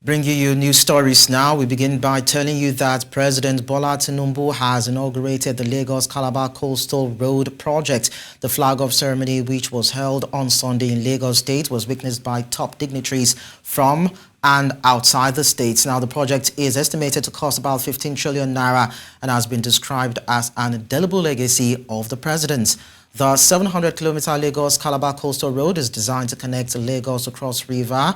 Bringing you news stories now. We begin by telling you that President Bola Tinubu has inaugurated the Lagos-Calabar Coastal Road project. The flag-off ceremony, which was held on Sunday in Lagos State, was witnessed by top dignitaries from and outside the states. Now, the project is estimated to cost about 15 trillion naira and has been described as an indelible legacy of the president. The 700-kilometer Lagos-Calabar Coastal Road is designed to connect Lagos across river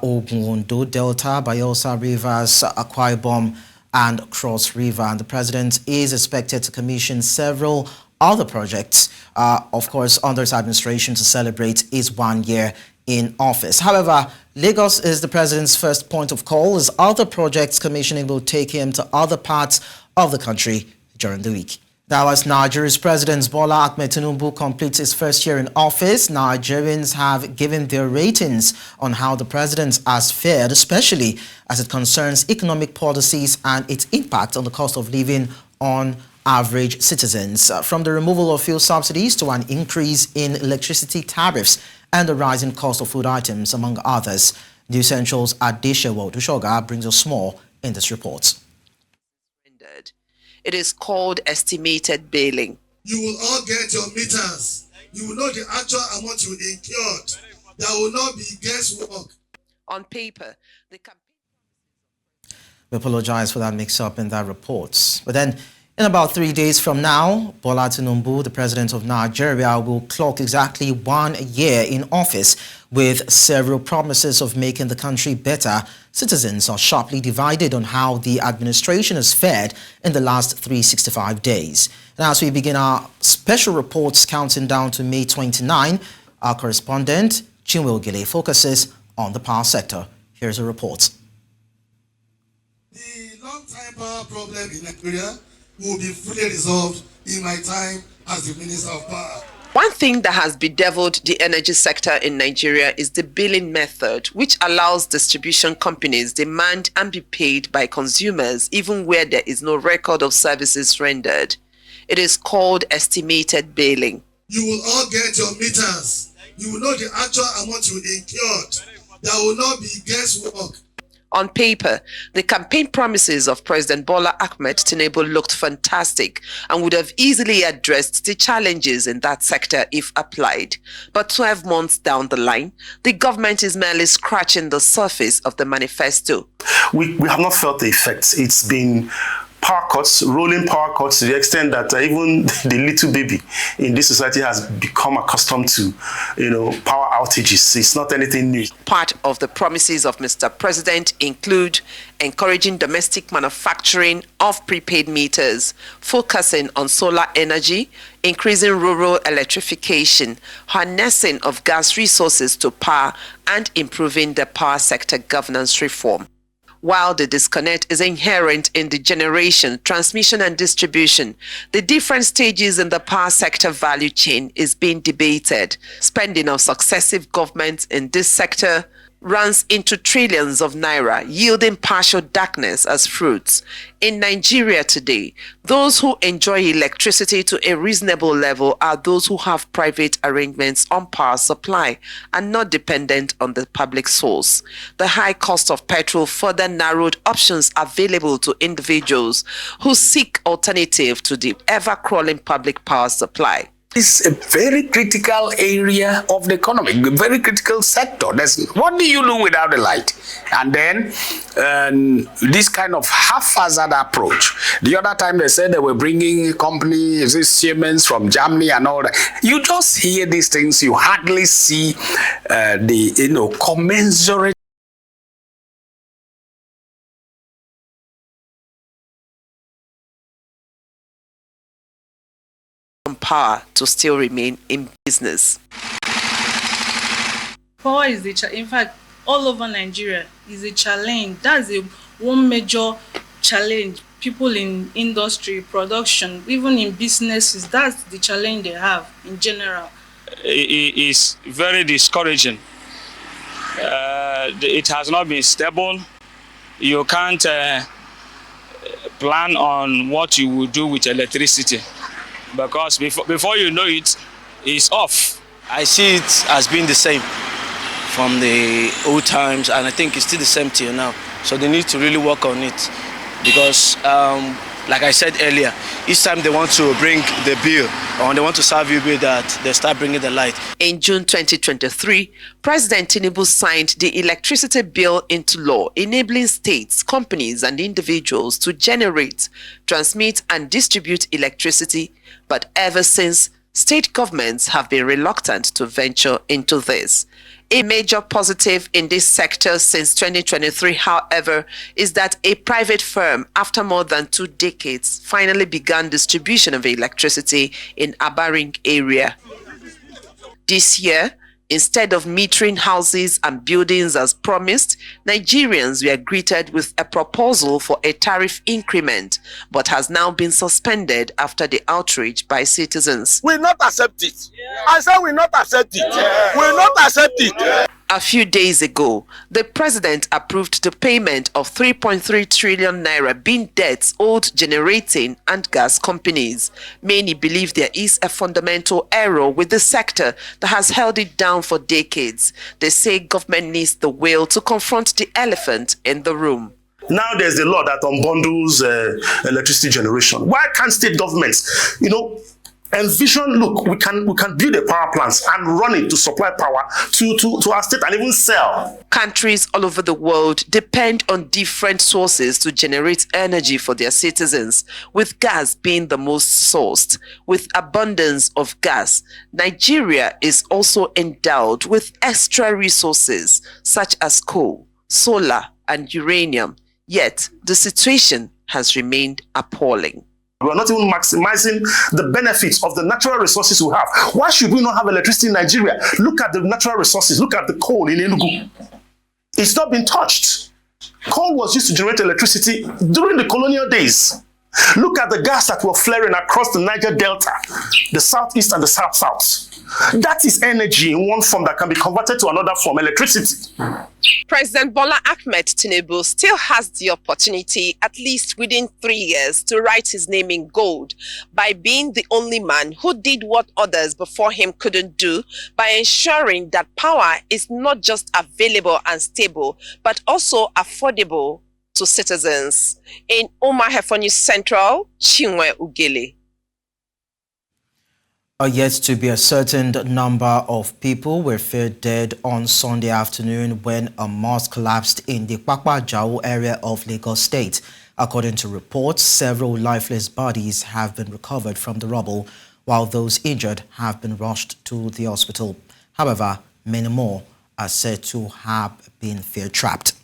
Ogun, Ondo, Delta, Bayelsa rivers, Akwa Ibom, and Cross River. And the president is expected to commission several other projects, of course, under his administration to celebrate his 1 year in office. However, Lagos is the president's first point of call, as other projects commissioning will take him to other parts of the country during the week. Now, as Nigeria's President Bola Tinubu completes his first year in office, Nigerians have given their ratings on how the president has fared, especially as it concerns economic policies and its impact on the cost of living on average citizens. From the removal of fuel subsidies to an increase in electricity tariffs and the rising cost of food items, among others. News Central's Adeshewa Odushoga brings us more in this report. It is called estimated billing. You will all get your meters. You will know the actual amount you incurred. There will not be guesswork. On paper, the campaign... We apologize for that mix-up in that report. But then, in about 3 days from now, Bola Tinubu, the president of Nigeria, will clock exactly 1 year in office with several promises of making the country better. Citizens are sharply divided on how the administration has fared in the last 365 days. And as we begin our special reports counting down to May 29, our correspondent, Chinwe Ogile, focuses on the power sector. Here's a report. The long-time power problem in Nigeria will be fully resolved in my time as the Minister of Power. One thing that has bedeviled the energy sector in Nigeria is the billing method, which allows distribution companies demand and be paid by consumers even where there is no record of services rendered. It is called estimated billing. You will all get your meters. You will know the actual amount you incurred. There will not be guesswork. On paper, the campaign promises of President Bola Tinubu looked fantastic and would have easily addressed the challenges in that sector if applied. But 12 months down the line, the government is merely scratching the surface of the manifesto. We have not felt the effects. It's been power cuts, rolling power cuts, to the extent that even the little baby in this society has become accustomed to, power outages. It's not anything new. Part of the promises of Mr. President include encouraging domestic manufacturing of prepaid meters, focusing on solar energy, increasing rural electrification, harnessing of gas resources to power, and improving the power sector governance reform. While the disconnect is inherent in the generation, transmission and distribution, the different stages in the power sector value chain is being debated. Spending of successive governments in this sector runs into trillions of naira, yielding partial darkness as fruits. In Nigeria today, those who enjoy electricity to a reasonable level are those who have private arrangements on power supply and not dependent on the public source. The high cost of petrol further narrowed options available to individuals who seek alternative to the ever-crawling public power supply. It's a very critical area of the economy, a very critical sector. What do you do without the light? And then this kind of haphazard approach. The other time they said they were bringing companies, Siemens from Germany and all that. You just hear these things, you hardly see the commensurate power to still remain in business. Power is in fact, all over Nigeria is a challenge. That's one major challenge. People in industry, production, even in businesses, that's the challenge they have in general. It is very discouraging. It has not been stable. You can't plan on what you will do with electricity, because before you know it, it's off. I see it as being the same from the old times, and I think it's still the same till now. So they need to really work on it because, like I said earlier, each time they want to bring the bill or they want to serve you bill, that they start bringing the light. In June 2023, President Tinubu signed the electricity bill into law, enabling states, companies, and individuals to generate, transmit, and distribute electricity. But ever since, state governments have been reluctant to venture into this. A major positive in this sector since 2023, however, is that a private firm, after more than 2 decades, finally began distribution of electricity in Abaring area. This year, instead of metering houses and buildings as promised, Nigerians were greeted with a proposal for a tariff increment, but has now been suspended after the outrage by citizens. We will not accept it. I said we will not accept it. We will not accept it. A few days ago, the president approved the payment of 3.3 trillion naira being debts owed generating and gas companies. Many believe there is a fundamental error with the sector that has held it down for decades. They say government needs the will to confront the elephant in the room. Now there's the law that unbundles electricity generation. Why can't state governments, envision, look, we can build a power plant and run it to supply power to our state and even sell. Countries all over the world depend on different sources to generate energy for their citizens, with gas being the most sourced. With abundance of gas, Nigeria is also endowed with extra resources such as coal, solar, and uranium. Yet, the situation has remained appalling. We are not even maximizing the benefits of the natural resources we have. Why should we not have electricity in Nigeria? Look at the natural resources. Look at the coal in Enugu. It's not been touched. Coal was used to generate electricity during the colonial days. Look at the gas that were flaring across the Niger Delta, the southeast and the south-south. That is energy in one form that can be converted to another form, electricity. President Bola Tinubu still has the opportunity, at least within 3 years, to write his name in gold by being the only man who did what others before him couldn't do, by ensuring that power is not just available and stable, but also affordable to citizens. In Umahefoni Central, Chinwe Ugele. A yet to be ascertained number of people were found dead on Sunday afternoon when a mosque collapsed in the Kpakpa-Jau area of Lagos State. According to reports, several lifeless bodies have been recovered from the rubble, while those injured have been rushed to the hospital. However, many more are said to have been fear-trapped.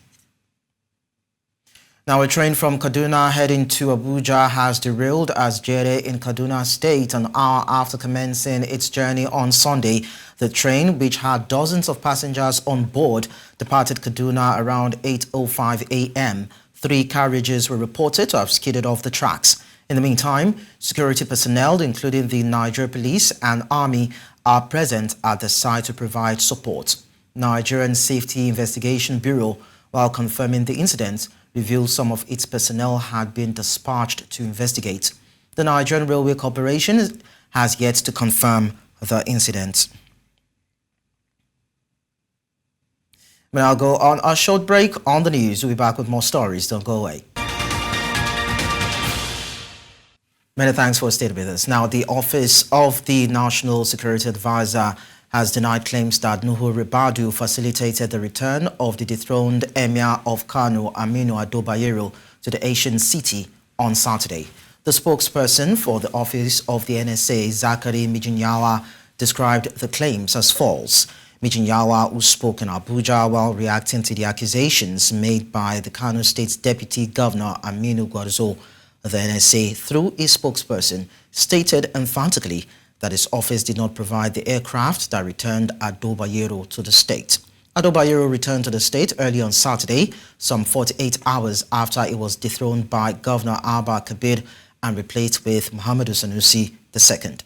Now, a train from Kaduna heading to Abuja has derailed as Jere in Kaduna State an hour after commencing its journey on Sunday. The train, which had dozens of passengers on board, departed Kaduna around 8:05 a.m. 3 carriages were reported to have skidded off the tracks. In the meantime, security personnel, including the Nigeria Police and Army, are present at the site to provide support. Nigerian Safety Investigation Bureau, while confirming the incident, revealed some of its personnel had been dispatched to investigate. The Nigerian Railway Corporation has yet to confirm the incident. But I'll go on a short break on the news. We'll be back with more stories. Don't go away. Many thanks for staying with us. Now, the Office of the National Security Advisor has denied claims that Nuhu Ribadu facilitated the return of the dethroned Emir of Kano, Aminu Ado Bayero, to the Asian city on Saturday. The spokesperson for the Office of the NSA, Zachary Mijinyawa, described the claims as false. Mijinyawa, who spoke in Abuja while reacting to the accusations made by the Kano State's Deputy Governor, Aminu Gwarzo, the NSA, through his spokesperson, stated emphatically that his office did not provide the aircraft that returned Ado Bayero to the state. Ado Bayero returned to the state early on Saturday, some 48 hours after it was dethroned by Governor Abba Kabir and replaced with Muhammadu Sanusi II.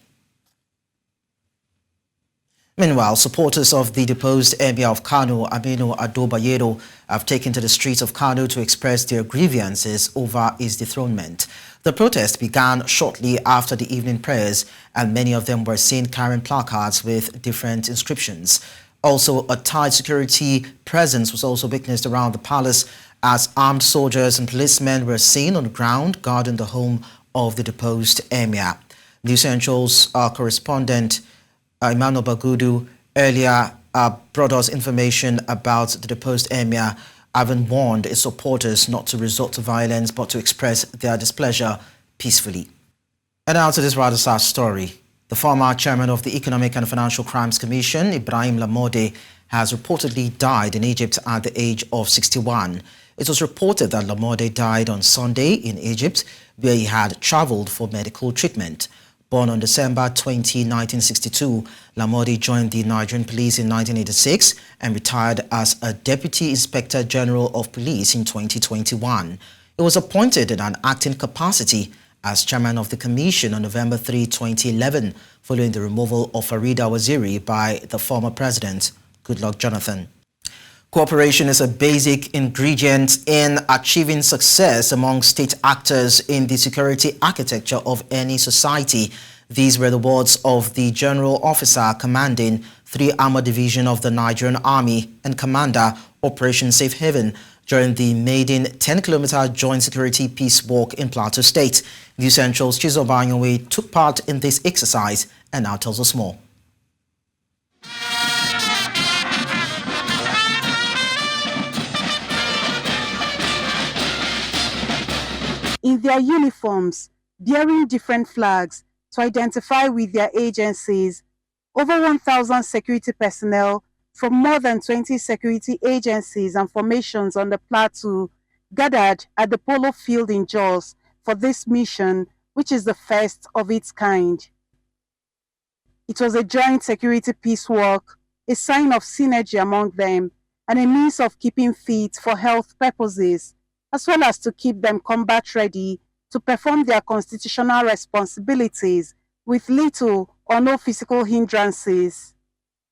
Meanwhile, supporters of the deposed Emir of Kano, Aminu Ado Bayero, have taken to the streets of Kano to express their grievances over his dethronement. The protest began shortly after the evening prayers, and many of them were seen carrying placards with different inscriptions. Also, a tight security presence was also witnessed around the palace as armed soldiers and policemen were seen on the ground guarding the home of the deposed emir. News Central's correspondent Emmanuel Bagudu earlier brought us information about the deposed emir, having warned its supporters not to resort to violence but to express their displeasure peacefully. And now to this rather sad story. The former chairman of the Economic and Financial Crimes Commission, Ibrahim Lamorde, has reportedly died in Egypt at the age of 61. It was reported that Lamorde died on Sunday in Egypt, where he had traveled for medical treatment. Born on December 20, 1962, Lamorde joined the Nigerian police in 1986 and retired as a Deputy Inspector General of Police in 2021. He was appointed in an acting capacity as chairman of the commission on November 3, 2011, following the removal of Farida Waziri by the former president, Goodluck Jonathan. Cooperation is a basic ingredient in achieving success among state actors in the security architecture of any society. These were the words of the General Officer commanding 3 Armored Division of the Nigerian Army and Commander Operation Safe Haven during the maiden 10-kilometer joint security peace walk in Plateau State. News Central's Chizoba Anyanwe took part in this exercise and now tells us more. In their uniforms, bearing different flags to identify with their agencies, over 1,000 security personnel from more than 20 security agencies and formations on the plateau gathered at the Polo Field in Jos for this mission, which is the first of its kind. It was a joint security peace walk, a sign of synergy among them, and a means of keeping fit for health purposes, as well as to keep them combat ready to perform their constitutional responsibilities with little or no physical hindrances.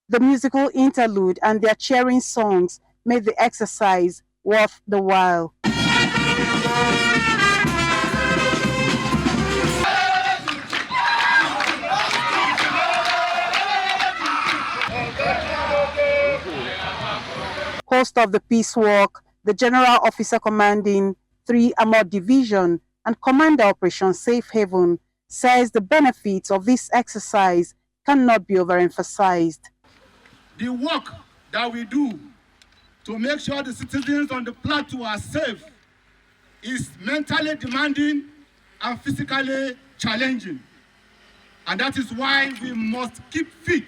The musical interlude and their cheering songs made the exercise worth the while. Host of the peace walk, the General Officer commanding 3 Armored Division and Commander Operation Safe Haven, says the benefits of this exercise cannot be overemphasized. The work that we do to make sure the citizens on the plateau are safe is mentally demanding and physically challenging. And that is why we must keep fit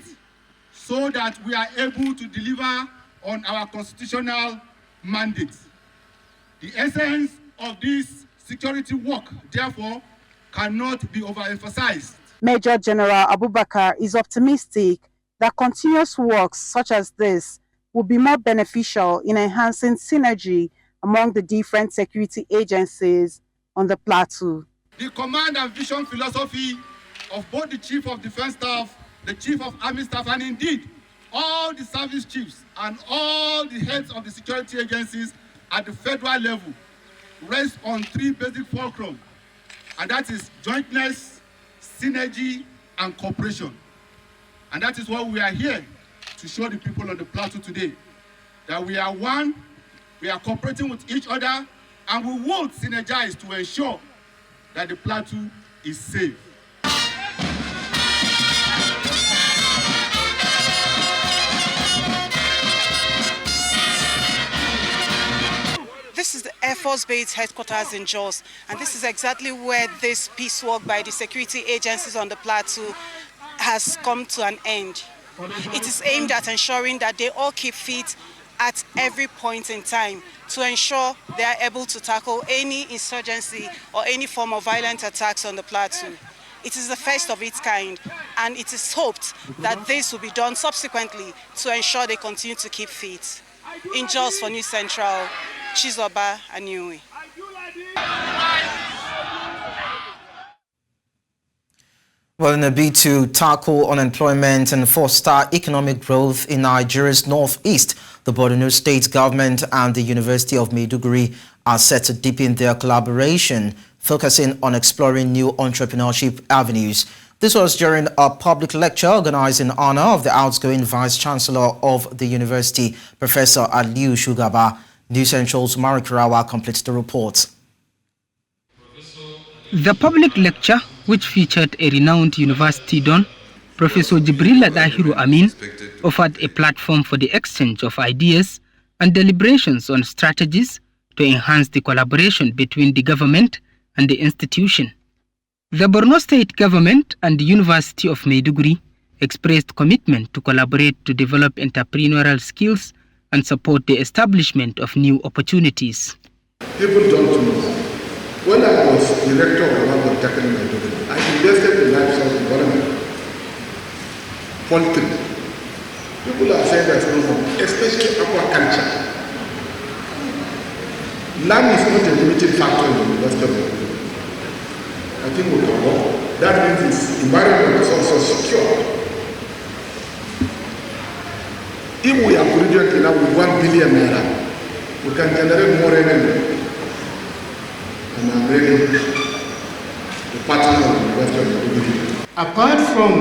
so that we are able to deliver on our constitutional mandate. The essence of this security work, therefore, cannot be overemphasized. Major General Abubakar is optimistic that continuous works such as this will be more beneficial in enhancing synergy among the different security agencies on the plateau. The command and vision philosophy of both the Chief of Defense Staff, the Chief of Army Staff, and indeed all the service chiefs and all the heads of the security agencies at the federal level rest on 3 basic fulcrum, and that is jointness, synergy, and cooperation. And that is what we are here to show the people on the plateau today, that we are one, we are cooperating with each other, and we will synergize to ensure that the plateau is safe. This is the Air Force Base headquarters in Jos, and this is exactly where this peace walk by the security agencies on the plateau has come to an end. It is aimed at ensuring that they all keep fit at every point in time to ensure they are able to tackle any insurgency or any form of violent attacks on the plateau. It is the first of its kind, and it is hoped that this will be done subsequently to ensure they continue to keep fit. In Jos for News Central, Chizoba Anyanwe. Well, in a bid to tackle unemployment and foster economic growth in Nigeria's northeast, the Borno State government and the University of Maiduguri are set to deepen their collaboration, focusing on exploring new entrepreneurship avenues. This was during a public lecture organized in honor of the outgoing Vice-Chancellor of the University, Professor Aliyu Shugaba. News Central's Marikirawa completes the report. The public lecture, which featured a renowned university don, Professor Jibrila Dahiru Amin, offered a platform for the exchange of ideas and deliberations on strategies to enhance the collaboration between the government and the institution. The Borno State government and the University of Maiduguri expressed commitment to collaborate to develop entrepreneurial skills and support the establishment of new opportunities. People don't know. When I was director of Lamorde in Maiduguri, I invested in livestock environment, poultry. People are saying that's no more, especially aquaculture. Land is not a limiting factor in the University of Maiduguri. I think we can work. That means its environment is also secure. If we are brilliant enough with 1 billion naira, we can generate more revenue. And I'm ready to partner with the University of Maiduguri. Apart from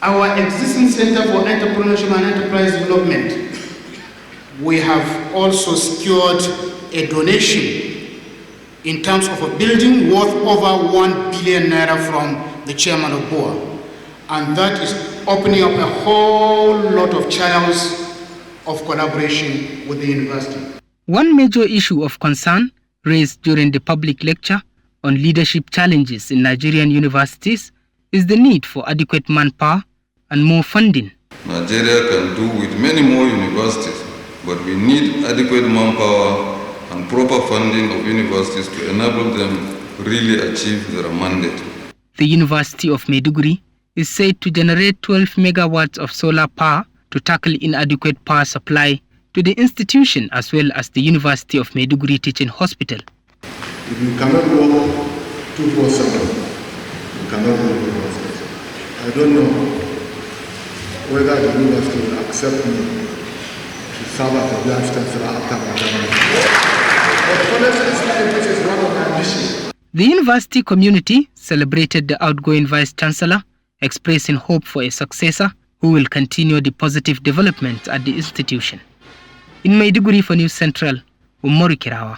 our existing Center for Entrepreneurship and Enterprise Development, we have also secured a donation in terms of a building worth over 1 billion naira from the chairman of BOA. And that is opening up a whole lot of channels of collaboration with the university. One major issue of concern raised during the public lecture on leadership challenges in Nigerian universities is the need for adequate manpower and more funding. Nigeria can do with many more universities, but we need adequate manpower and proper funding of universities to enable them really achieve their mandate. The University of Maiduguri is said to generate 12 megawatts of solar power to tackle inadequate power supply to the institution as well as the University of Maiduguri Teaching Hospital. If you cannot work 247, you cannot go to the hospital. I don't know whether the university will accept me to serve as a vice-chancellor after my government. But honestly, this is one of my ambitions. The university community celebrated the outgoing Vice-Chancellor, expressing hope for a successor who will continue the positive development at the institution. In Maiduguri for News Central, Umori Kirawa.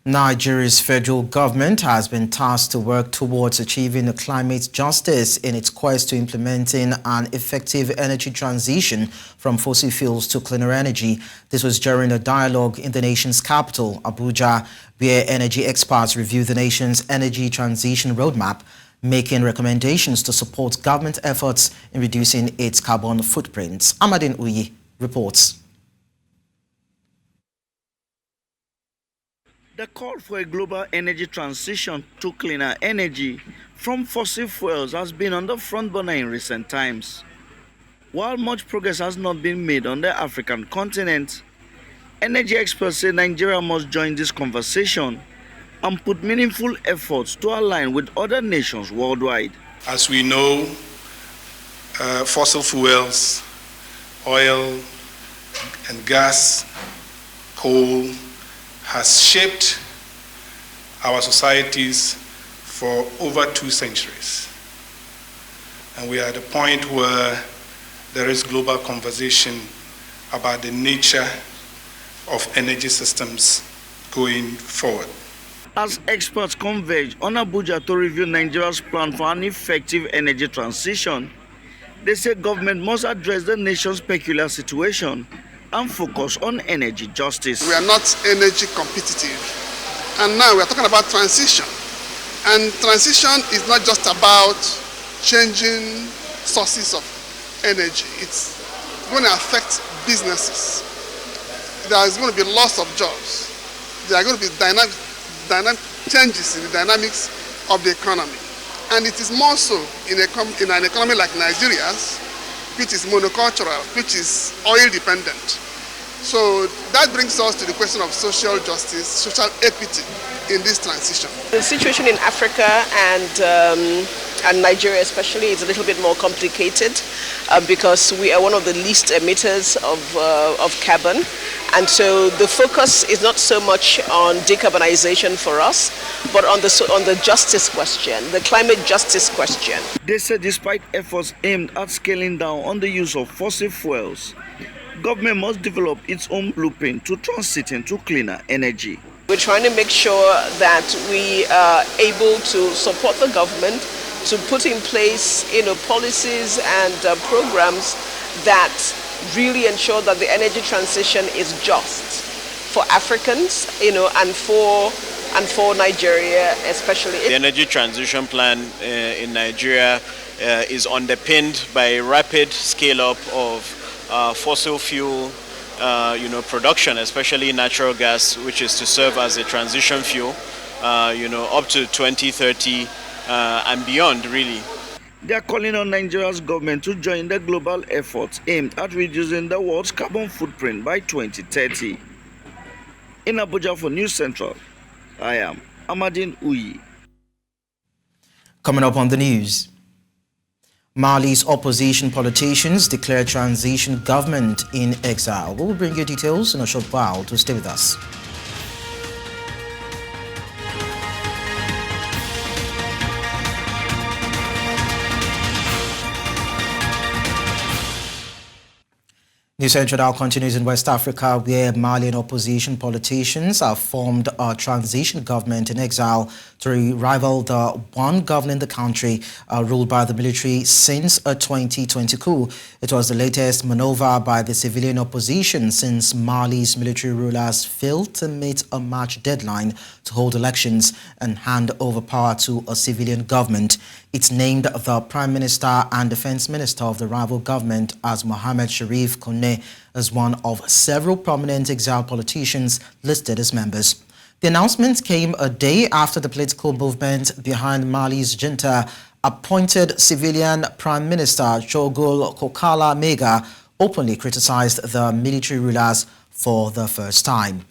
Nigeria's federal government has been tasked to work towards achieving climate justice in its quest to implementing an effective energy transition from fossil fuels to cleaner energy. This was during a dialogue in the nation's capital, Abuja, where energy experts reviewed the nation's energy transition roadmap, making recommendations to support government efforts in reducing its carbon footprints. Amadin Uyi reports. The call for a global energy transition to cleaner energy from fossil fuels has been on the front burner in recent times. While much progress has not been made on the African continent, energy experts say Nigeria must join this conversation and put meaningful efforts to align with other nations worldwide. As we know, fossil fuels, oil and gas, coal, has shaped our societies for over 2 centuries. And we are at a point where there is global conversation about the nature of energy systems going forward. As experts converge on Abuja to review Nigeria's plan for an effective energy transition, they say government must address the nation's peculiar situation and focus on energy justice. We are not energy competitive. And now we are talking about transition. And transition is not just about changing sources of energy. It's going to affect businesses. There is going to be loss of jobs. There are going to be dynamic changes in the dynamics of the economy. And it is more so in an economy like Nigeria's, which is monocultural, which is oil dependent. So that brings us to the question of social justice, social equity in this transition. The situation in Africa and Nigeria especially is a little bit more complicated because we are one of the least emitters of carbon. And so the focus is not so much on decarbonization for us, but on the justice question, the climate justice question. They said despite efforts aimed at scaling down on the use of fossil fuels, government must develop its own blueprint to transit into cleaner energy. We're trying to make sure that we are able to support the government to put in place, policies and programs that really ensure that the energy transition is just for Africans, and for Nigeria especially. The energy transition plan in Nigeria is underpinned by a rapid scale-up of fossil fuel production, especially natural gas, which is to serve as a transition fuel, up to 2030 and beyond, really. They are calling on Nigeria's government to join the global efforts aimed at reducing the world's carbon footprint by 2030. In Abuja for News Central, I am Amadine Uyi. Coming up on the news, Mali's opposition politicians declare transition government in exile. We will bring you details in a short while, to stay with us. News Central now continues in West Africa, where Malian opposition politicians have formed a transition government in exile to rival the one governing the country ruled by the military since a 2020 coup. It was the latest maneuver by the civilian opposition since Mali's military rulers failed to meet a March deadline to hold elections and hand over power to a civilian government. It's named the Prime Minister and Defense Minister of the rival government as Mohamed Sharif Kone as one of several prominent exiled politicians listed as members. The announcement came a day after the political movement behind Mali's junta appointed civilian Prime Minister Chogol Kokala Mega openly criticized the military rulers for the first time.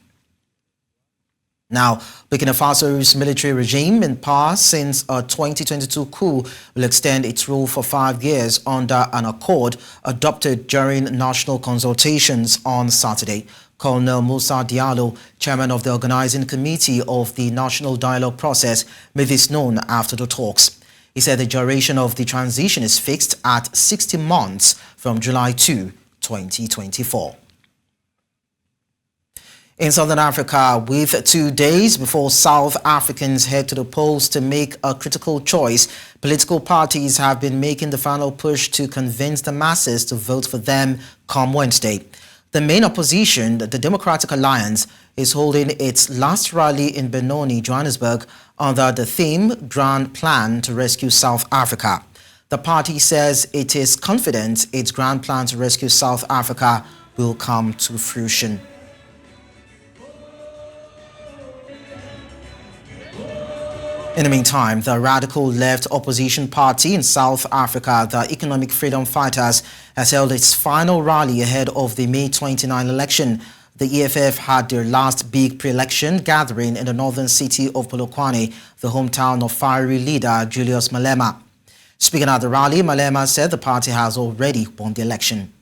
Now, Burkina Faso's military regime in power since a 2022 coup will extend its rule for 5 years under an accord adopted during national consultations on Saturday. Colonel Moussa Diallo, chairman of the organizing committee of the national dialogue process, made this known after the talks. He said the duration of the transition is fixed at 60 months from July 2, 2024. In Southern Africa, with 2 days before South Africans head to the polls to make a critical choice, political parties have been making the final push to convince the masses to vote for them come Wednesday. The main opposition, the Democratic Alliance, is holding its last rally in Benoni, Johannesburg, under the theme Grand Plan to Rescue South Africa. The party says it is confident its grand plan to rescue South Africa will come to fruition. In the meantime, the radical left opposition party in South Africa, the Economic Freedom Fighters, has held its final rally ahead of the May 29 election. The EFF had their last big pre-election gathering in the northern city of Polokwane, the hometown of fiery leader Julius Malema. Speaking at the rally, Malema said the party has already won the election.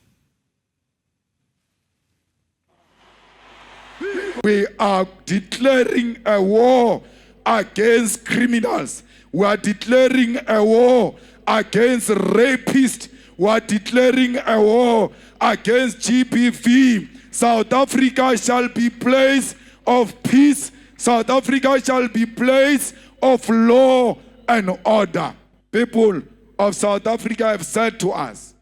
We are declaring a war against criminals. We are declaring a war against rapists. We are declaring a war against GBV. South Africa shall be place of peace. South Africa shall be place of law and order. People of South Africa have said to us,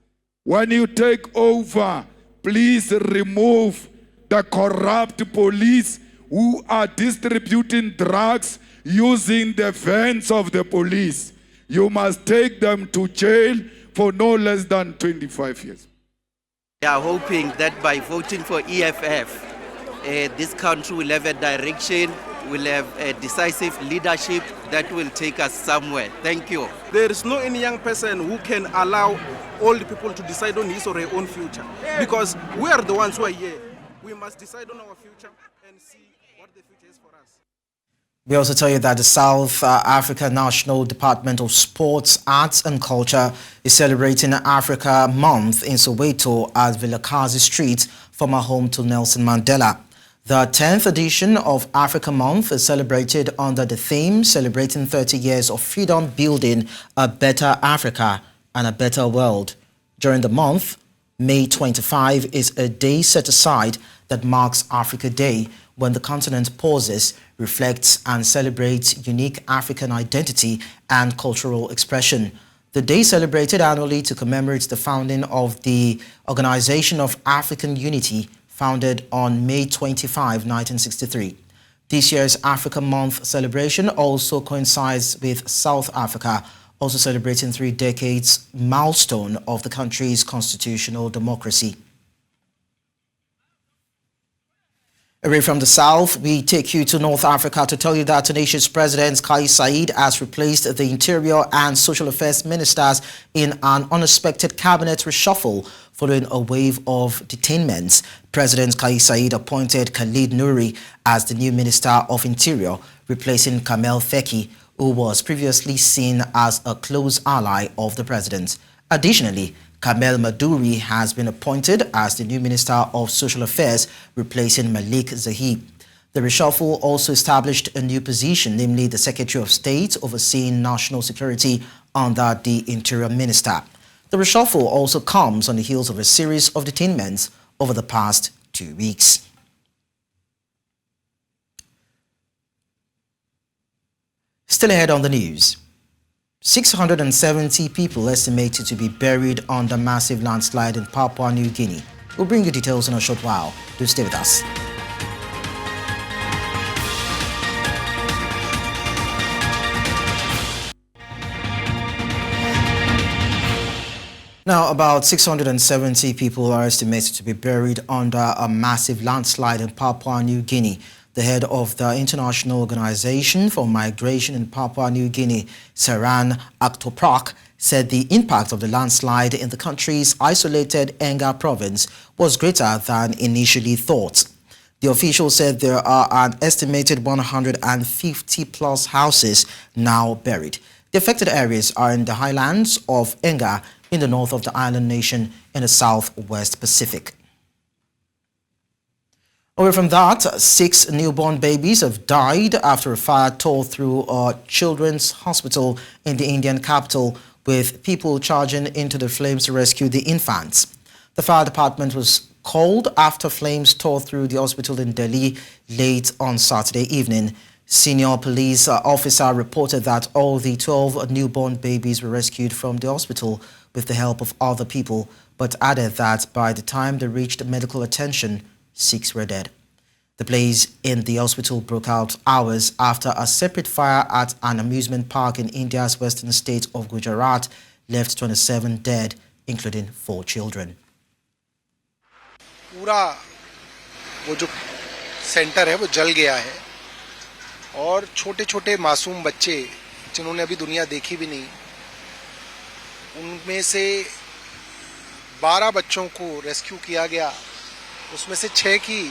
when you take over, please remove the corrupt police who are distributing drugs using the vans of the police. You must take them to jail for no less than 25 years. We are hoping that by voting for EFF, this country will have a direction, will have a decisive leadership that will take us somewhere. Thank you. There is no any young person who can allow all the people to decide on his or her own future, because we are the ones who are here. we must decide on our future and see what the future is for us. We also tell you that the South Africa National Department of Sports, Arts and Culture is celebrating Africa Month in Soweto at Vilakazi Street, former home to Nelson Mandela. The 10th edition of Africa Month is celebrated under the theme celebrating 30 years of freedom, building a better Africa and a better world. During the month, May 25 is a day set aside that marks Africa Day, when the continent pauses, reflects and celebrates unique African identity and cultural expression. The day celebrated annually to commemorate the founding of the Organization of African Unity, founded on May 25, 1963. This year's Africa Month celebration also coincides with South Africa, also celebrating 3 decades milestone of the country's constitutional democracy. Away from the south, we take you to North Africa to tell you that Tunisia's President Kais Saied has replaced the Interior and Social Affairs ministers in an unexpected cabinet reshuffle following a wave of detainments. President Kais Saied appointed Khalid Nouri as the new Minister of Interior, replacing Kamel Feki, who was previously seen as a close ally of the president. Additionally, Kamel Madouri has been appointed as the new Minister of Social Affairs, replacing Malik Zahid. The reshuffle also established a new position, namely the Secretary of State overseeing national security under the Interior Minister. The reshuffle also comes on the heels of a series of detainments over the past 2 weeks. Still ahead on the news. 670 people estimated to be buried under massive landslide in Papua New Guinea. We'll bring you details in a short while. Do stay with us. Now, about 670 people are estimated to be buried under a massive landslide in Papua New Guinea. The head of the International Organization for Migration in Papua New Guinea, Saran Aktoprak, said the impact of the landslide in the country's isolated Enga province was greater than initially thought. The official said there are an estimated 150 plus houses now buried. The affected areas are in the highlands of Enga in the north of the island nation in the southwest Pacific. Away from that, 6 newborn babies have died after a fire tore through a children's hospital in the Indian capital, with people charging into the flames to rescue the infants. The fire department was called after flames tore through the hospital in Delhi late on Saturday evening. Senior police officer reported that all the 12 newborn babies were rescued from the hospital with the help of other people, but added that by the time they reached medical attention, 6 were dead. The blaze in the hospital broke out hours after a separate fire at an amusement park in India's western state of Gujarat left 27 dead, including 4 children. पूरा वो जो centre है वो जल गया है और छोटे-छोटे मासूम बच्चे जिन्होंने अभी दुनिया देखी भी नहीं, उनमें से 12 बच्चों को रेस्क्यू किया गया, उसमें से 6 की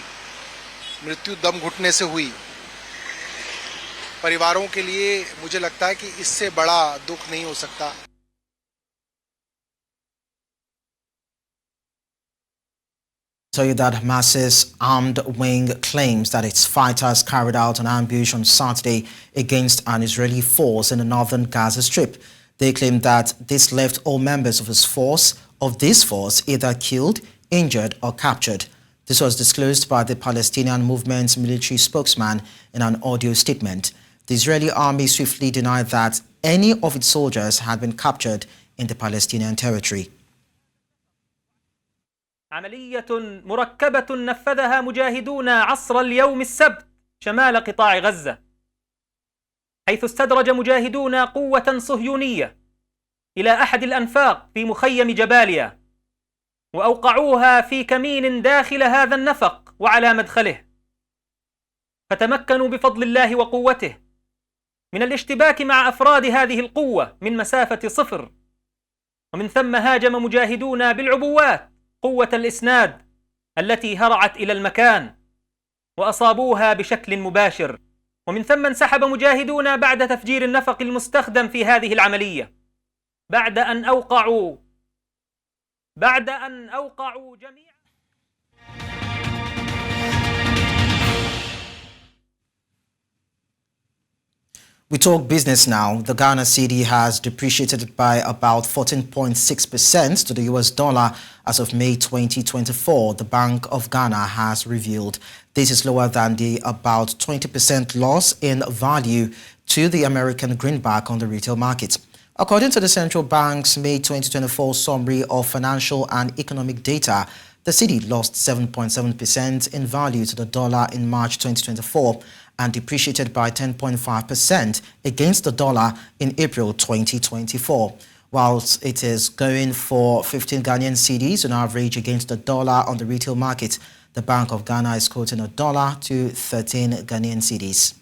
मृत्यु दम घुटने से हुई। परिवारों के लिए मुझे लगता है कि इससे बड़ा दुख नहीं हो सकता। Tell you that Hamas's armed wing claims that its fighters carried out an ambush on Saturday against an Israeli force in the northern Gaza Strip. They claim that this left all members of this force either killed, injured or captured. This was disclosed by the Palestinian movement's military spokesman in an audio statement. The Israeli army swiftly denied that any of its soldiers had been captured in the Palestinian territory. عملية مركبة نفذها مجاهدون عصر اليوم السبت شمال قطاع غزة، حيث استدرج مجاهدون قوة صهيونية إلى أحد الأنفاق في مخيم جباليا، وأوقعوها في كمين داخل هذا النفق وعلى مدخله، فتمكنوا بفضل الله وقوته من الاشتباك مع أفراد هذه القوة من مسافة 0، ومن ثم هاجم مجاهدون بالعبوات قوة الإسناد التي هرعت إلى المكان وأصابوها بشكل مباشر، ومن ثم انسحب مجاهدون بعد تفجير النفق المستخدم في هذه العملية بعد أن أوقعوا جميع. We talk business now. The Ghana cedi has depreciated by about 14.6% to the US dollar as of May 2024, the Bank of Ghana has revealed. This is lower than the about 20% loss in value to the American greenback on the retail market. According to the central bank's May 2024 summary of financial and economic data, the cedi lost 7.7% in value to the dollar in March 2024 and depreciated by 10.5% against the dollar in April 2024. Whilst it is going for 15 Ghanaian cedis on average against the dollar on the retail market, the Bank of Ghana is quoting a dollar to 13 Ghanaian cedis.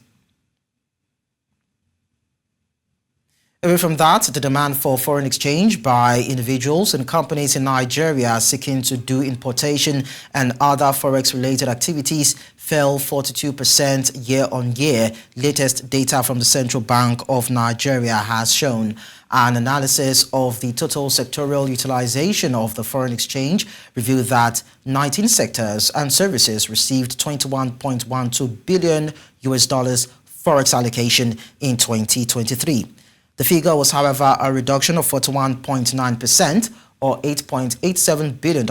Away from that, the demand for foreign exchange by individuals and companies in Nigeria seeking to do importation and other forex-related activities fell 42% year-on-year. Latest data from the Central Bank of Nigeria has shown. An analysis of the total sectorial utilization of the foreign exchange revealed that 19 sectors and services received $21.12 billion forex allocation in 2023. The figure was, however, a reduction of 41.9% or $8.87 billion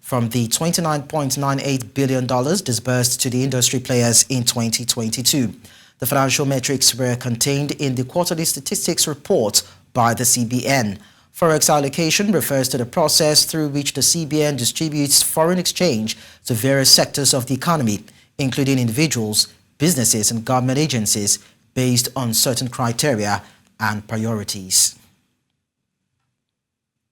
from the $29.98 billion disbursed to the industry players in 2022. The financial metrics were contained in the quarterly statistics report by the CBN. Forex allocation refers to the process through which the CBN distributes foreign exchange to various sectors of the economy, including individuals, businesses, and government agencies, based on certain criteria and priorities.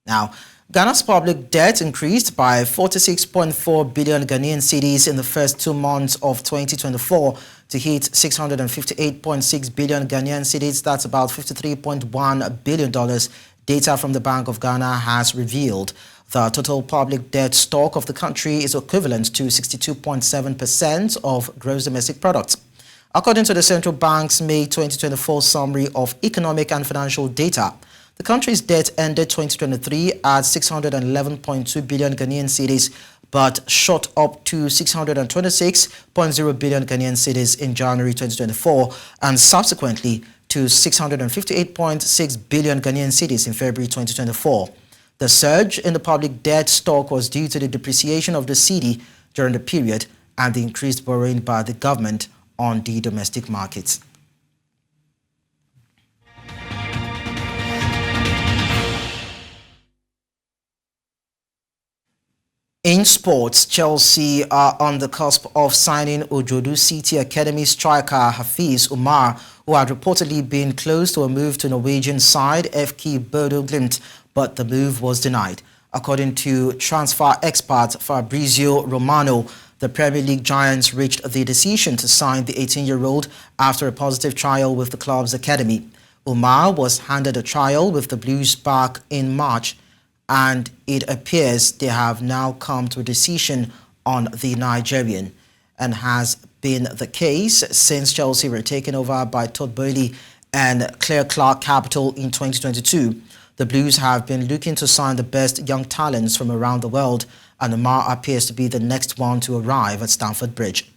Now, Ghana's public debt increased by 46.4 billion Ghanaian cedis in the first 2 months of 2024 to hit 658.6 billion Ghanaian cedis. That's about $53.1 billion, data from the Bank of Ghana has revealed. The total public debt stock of the country is equivalent to 62.7% of gross domestic product. According to the Central Bank's May 2024 summary of economic and financial data, the country's debt ended 2023 at 611.2 billion Ghanaian cedis, but shot up to 626.0 billion Ghanaian cedis in January 2024 and subsequently to 658.6 billion Ghanaian cedis in February 2024. The surge in the public debt stock was due to the depreciation of the cedi during the period and the increased borrowing by the government on the domestic markets. In sports, Chelsea are on the cusp of signing Ojodu City Academy striker Hafiz Umar, who had reportedly been close to a move to Norwegian side FK Bodo Glimt, but the move was denied. According to transfer expert Fabrizio Romano, the Premier League giants reached the decision to sign the 18-year-old after a positive trial with the club's academy. Umar was handed a trial with the Blues back in March, and it appears they have now come to a decision on the Nigerian, and has been the case since Chelsea were taken over by Todd Boehly and Claire Clark Capital in 2022. The Blues have been looking to sign the best young talents from around the world, and Umar appears to be the next one to arrive at Stamford Bridge.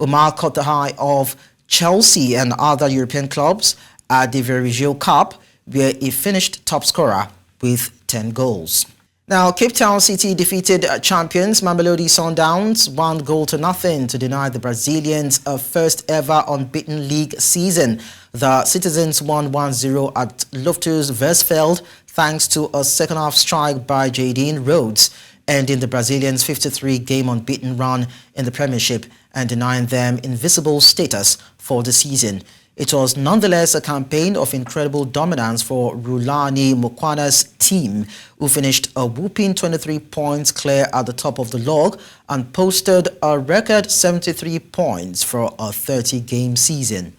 Umar caught the eye of Chelsea and other European clubs at the Verigio Cup, where he finished top scorer with 10 goals. Now, Cape Town City defeated champions Mamelodi Sundowns 1-0 to deny the Brazilians a first ever unbeaten league season. The Citizens won 1-0 at Loftus Versfeld thanks to a second-half strike by Jadine Rhodes, ending the Brazilians' 53-game unbeaten run in the Premiership and denying them invisible status for the season. It was nonetheless a campaign of incredible dominance for Rulani Mokwana's team, who finished a whooping 23 points clear at the top of the log and posted a record 73 points for a 30-game season.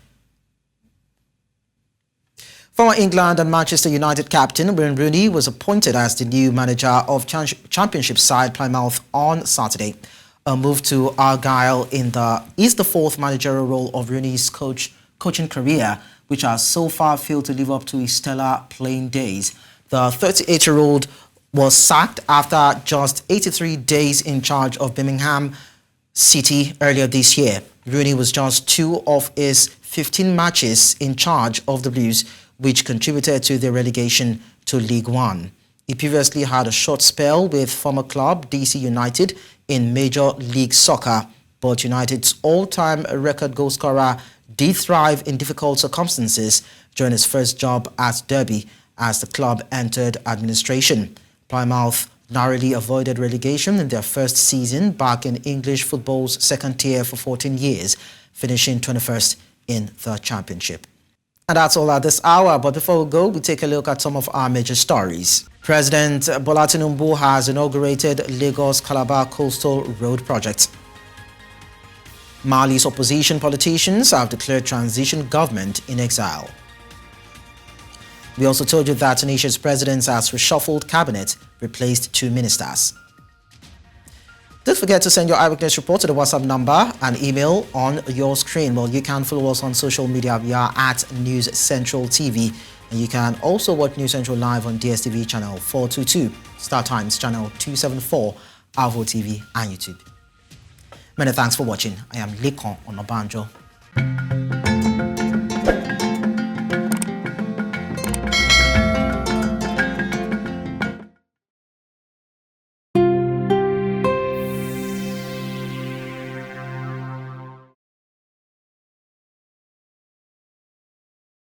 Former England and Manchester United captain Wayne Rooney was appointed as the new manager of Championship side Plymouth on Saturday. A move to Argyle is the fourth managerial role of Rooney's coaching career, which has so far failed to live up to his stellar playing days. The 38-year-old was sacked after just 83 days in charge of Birmingham City earlier this year. Rooney was just 2 of his 15 matches in charge of the Blues, which contributed to their relegation to League One. He previously had a short spell with former club DC United in Major League Soccer, but United's all-time record goal scorer did thrive in difficult circumstances during his first job at Derby as the club entered administration. Plymouth narrowly avoided relegation in their first season back in English football's second tier for 14 years, finishing 21st in the championship. And that's all at this hour, but before we go, we take a look at some of our major stories. President Bola Tinubu has inaugurated Lagos-Calabar Coastal Road Project. Mali's opposition politicians have declared transition government in exile. We also told you that Tunisia's president has reshuffled cabinet, replaced 2 ministers. Don't forget to send your eyewitness report to the WhatsApp number and email on your screen. Well, you can follow us on social media. We are at News Central TV. And you can also watch News Central live on DSTV channel 422, Star Times channel 274, Avo TV and YouTube. Many thanks for watching. I am Lekon Onobanjo.